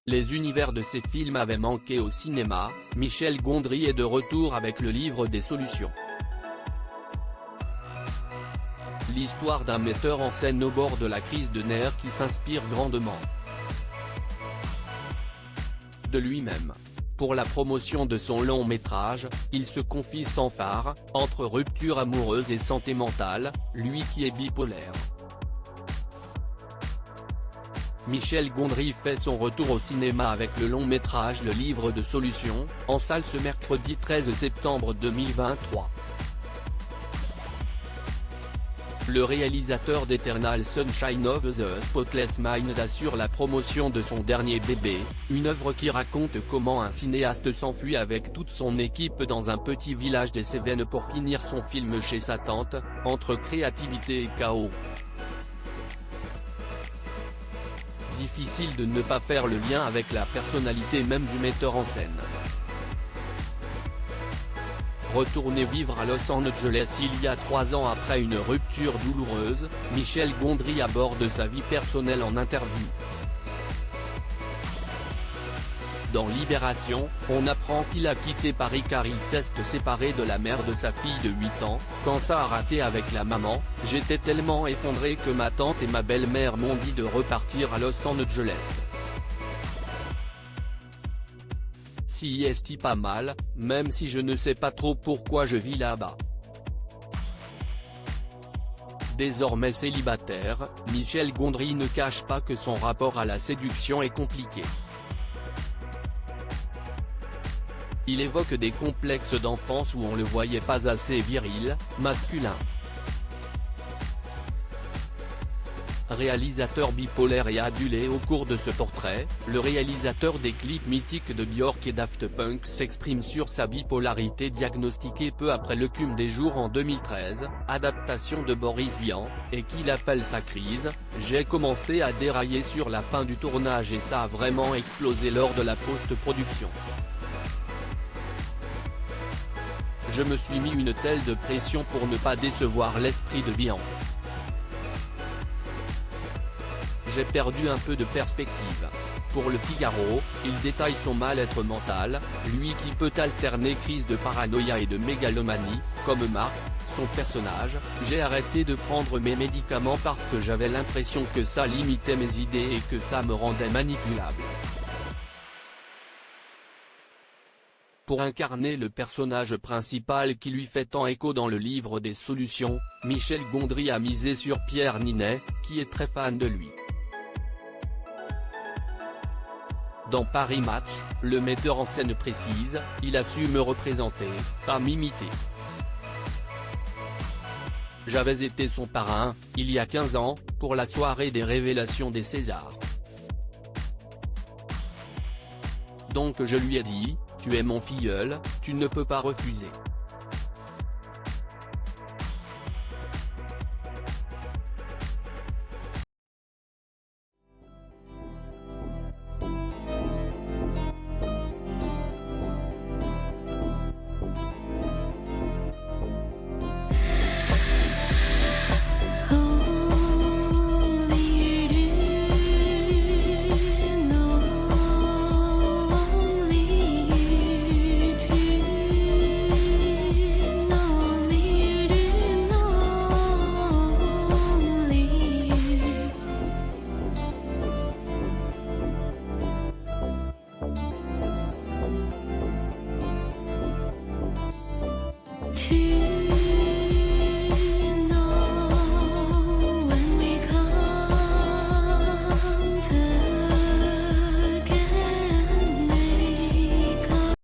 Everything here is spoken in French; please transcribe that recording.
Les univers de ces films avaient manqué au cinéma. Michel Gondry est de retour avec le livre des solutions. L'histoire d'un metteur en scène au bord de la crise de nerfs qui s'inspire grandement de lui-même. Pour la promotion de son long métrage, il se confie sans phare, entre rupture amoureuse et santé mentale, lui qui est bipolaire. Michel Gondry fait son retour au cinéma avec le long métrage Le Livre de Solutions, en salle ce mercredi 13 septembre 2023. Le réalisateur d'Eternal Sunshine of the Spotless Mind assure la promotion de son dernier bébé, une œuvre qui raconte comment un cinéaste s'enfuit avec toute son équipe dans un petit village des Cévennes pour finir son film chez sa tante, entre créativité et chaos. Difficile de ne pas faire le lien avec la personnalité même du metteur en scène. Retourné vivre à Los Angeles il y a 3 ans après une rupture douloureuse, Michel Gondry aborde sa vie personnelle en interview. Dans Libération, on apprend qu'il a quitté Paris car il s'est séparé de la mère de sa fille de 8 ans, quand ça a raté avec la maman, j'étais tellement effondré que ma tante et ma belle-mère m'ont dit de repartir à Los Angeles. Si est pas mal, même si je ne sais pas trop pourquoi je vis là-bas. Désormais célibataire, Michel Gondry ne cache pas que son rapport à la séduction est compliqué. Il évoque des complexes d'enfance où on le voyait pas assez viril, masculin. Réalisateur bipolaire et adulé au cours de ce portrait, le réalisateur des clips mythiques de Björk et Daft Punk s'exprime sur sa bipolarité diagnostiquée peu après Le Clume des jours en 2013, adaptation de Boris Vian, et qu'il appelle sa crise. J'ai commencé à dérailler sur la fin du tournage et ça a vraiment explosé lors de la post-production. Je me suis mis une telle de pression pour ne pas décevoir l'esprit de Vian. J'ai perdu un peu de perspective. Pour Le Figaro, il détaille son mal-être mental, lui qui peut alterner crise de paranoïa et de mégalomanie, comme Marc, son personnage. J'ai arrêté de prendre mes médicaments parce que j'avais l'impression que ça limitait mes idées et que ça me rendait manipulable. Pour incarner le personnage principal qui lui fait tant écho dans le livre des solutions, Michel Gondry a misé sur Pierre Ninet, qui est très fan de lui. Dans Paris Match, le metteur en scène précise, il a su me représenter, pas m'imiter. J'avais été son parrain, il y a 15 ans, pour la soirée des révélations des Césars. Donc je lui ai dit, tu es mon filleul, tu ne peux pas refuser.